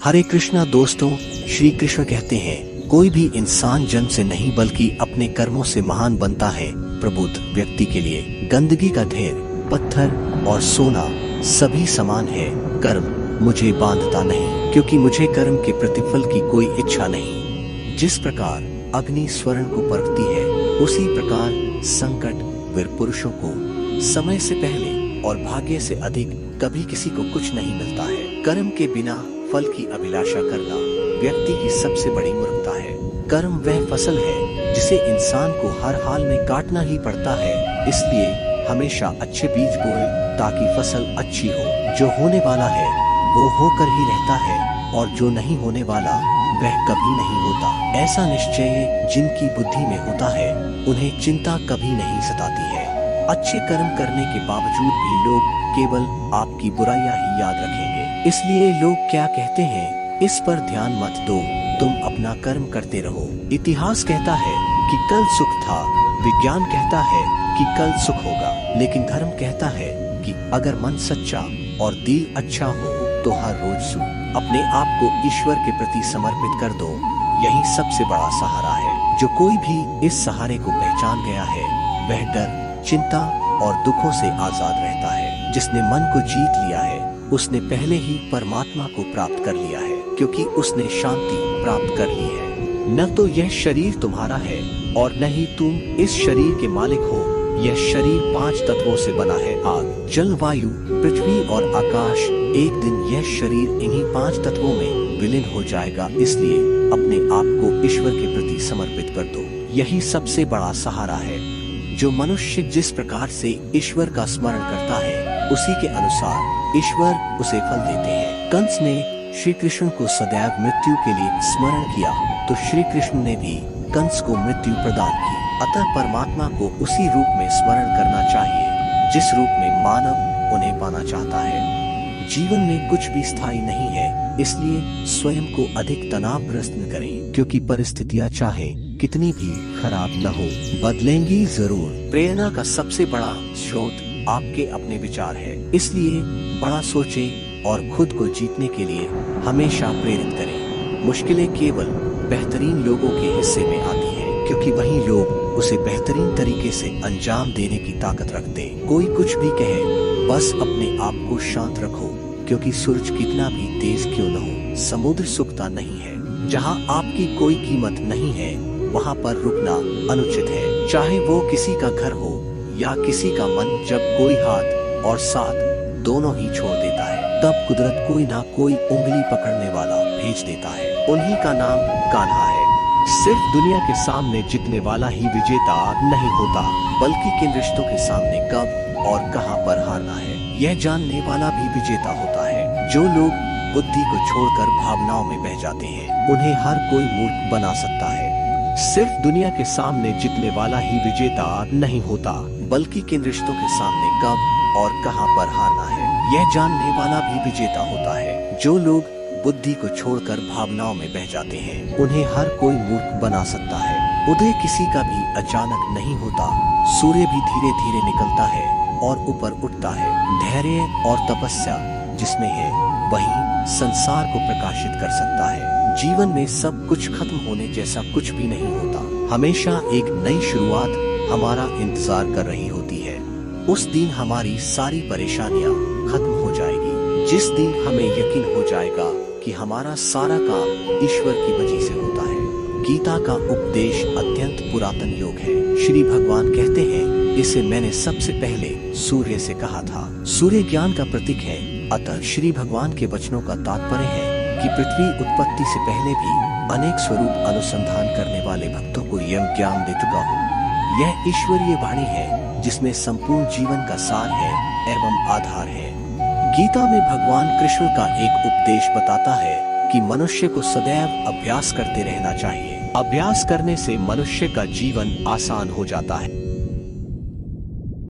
हरे कृष्णा दोस्तों, श्री कृष्ण कहते हैं कोई भी इंसान जन्म से नहीं बल्कि अपने कर्मों से महान बनता है। प्रबुद्ध व्यक्ति के लिए गंदगी का ढेर, पत्थर और सोना सभी समान है। कर्म मुझे बांधता नहीं, क्योंकि मुझे कर्म के प्रतिफल की कोई इच्छा नहीं। जिस प्रकार अग्नि स्वर्ण को परखती है, उसी प्रकार संकट वीर पुरुषों को समय से पहले और भाग्य से अधिक कभी किसी को कुछ नहीं मिलता है। कर्म के बिना फल की अभिलाषा करना व्यक्ति की सबसे बड़ी मूर्खता है। कर्म वह फसल है जिसे इंसान को हर हाल में काटना ही पड़ता है। इसलिए हमेशा अच्छे बीज बोए ताकि फसल अच्छी हो। जो होने वाला है वो होकर ही रहता है, और जो नहीं होने वाला वह कभी नहीं होता। ऐसा निश्चय जिनकी बुद्धि में होता है, उन्हें चिंता कभी नहीं सताती है। अच्छे कर्म करने के बावजूद भी लोग केवल आपकी बुराइयां ही याद रखेंगे। इसलिए लोग क्या कहते हैं, इस पर ध्यान मत दो, तुम अपना कर्म करते रहो। इतिहास कहता है कि कल सुख था, विज्ञान कहता है कि कल सुख होगा, लेकिन धर्म कहता है कि अगर मन सच्चा और दिल अच्छा हो तो हर रोज सुख। अपने आप को ईश्वर के प्रति समर्पित कर दो, यही सबसे बड़ा सहारा है। जो कोई भी इस सहारे को पहचान गया है, वह डर, चिंता और दुखों से आजाद रहता है। जिसने मन को जीत लिया है, उसने पहले ही परमात्मा को प्राप्त कर लिया है, क्योंकि उसने शांति प्राप्त कर ली है। न तो यह शरीर तुम्हारा है और न ही तुम इस शरीर के मालिक हो। यह शरीर 5 तत्वों से बना है, आग, जल, वायु, पृथ्वी और आकाश। एक दिन यह शरीर इन्हीं 5 तत्वों में विलीन हो जाएगा। इसलिए अपने आप को ईश्वर के प्रति समर्पित कर दो, यही सबसे बड़ा सहारा है। जो मनुष्य जिस प्रकार से ईश्वर का स्मरण करता है, उसी के अनुसार ईश्वर उसे फल देते हैं। कंस ने श्री कृष्ण को सदैव मृत्यु के लिए स्मरण किया, तो श्री कृष्ण ने भी कंस को मृत्यु प्रदान की। अतः परमात्मा को उसी रूप में स्मरण करना चाहिए जिस रूप में मानव उन्हें पाना चाहता है। जीवन में कुछ भी स्थायी नहीं है, इसलिए स्वयं को अधिक तनावग्रस्त न करें, क्योंकि परिस्थितियां चाहे कितनी भी खराब न हो, बदलेंगी जरूर। प्रेरणा का सबसे बड़ा स्रोत आपके अपने विचार है, इसलिए बड़ा सोचें और खुद को जीतने के लिए हमेशा प्रेरित करें। मुश्किलें केवल बेहतरीन लोगों के हिस्से में आती है, क्योंकि वही लोग उसे बेहतरीन तरीके से अंजाम देने की ताकत रखते। कोई कुछ भी कहे, बस अपने आप को शांत रखो, क्योंकि सूरज कितना भी तेज क्यों न हो, समुद्र सूखता नहीं है। जहाँ आपकी कोई कीमत नहीं है, वहाँ पर रुकना अनुचित है। चाहे वो किसी का घर हो या किसी का मन, जब कोई हाथ और साथ दोनों ही छोड़ देता है, तब कुदरत कोई ना कोई उंगली पकड़ने वाला भेज देता है। उन्हीं का नाम कान्हा है। सिर्फ दुनिया के सामने जीतने वाला ही विजेता नहीं होता, बल्कि किन रिश्तों के सामने कब और कहां पर हारना है, यह जानने वाला भी विजेता होता है। जो लोग बुद्धि को छोड़कर भावनाओं में बह जाते हैं, उन्हें हर कोई मूर्ख बना सकता है। सिर्फ दुनिया के सामने जीतने वाला ही विजेता नहीं होता, बल्कि किन रिश्तों के सामने कब और कहां पर हारना है, यह जानने वाला भी विजेता होता है। जो लोग बुद्धि को छोड़कर भावनाओं में बह जाते हैं, उन्हें हर कोई मूर्ख बना सकता है। उदय किसी का भी अचानक नहीं होता, सूर्य भी धीरे धीरे निकलता है और ऊपर उठता है। धैर्य और तपस्या जिसमें है, वही संसार को प्रकाशित कर सकता है। जीवन में सब कुछ खत्म होने जैसा कुछ भी नहीं होता, हमेशा एक नई शुरुआत हमारा इंतजार कर रही होती है। उस दिन हमारी सारी परेशानियां खत्म हो जाएगी, जिस दिन हमें यकीन हो जाएगा कि हमारा सारा काम ईश्वर की वजह से होता है। गीता का उपदेश अत्यंत पुरातन योग है। श्री भगवान कहते हैं, इसे मैंने सबसे पहले सूर्य से कहा था। सूर्य ज्ञान का प्रतीक है, अतः श्री भगवान के वचनों का तात्पर्य है कि पृथ्वी उत्पत्ति से पहले भी अनेक स्वरूप अनुसंधान करने वाले भक्तों को यह ज्ञान दे चुका हूँ। यह ईश्वरीय वाणी है जिसमें संपूर्ण जीवन का सार है एवं आधार है। गीता में भगवान कृष्ण का एक उपदेश बताता है कि मनुष्य को सदैव अभ्यास करते रहना चाहिए। अभ्यास करने से मनुष्य का जीवन आसान हो जाता है।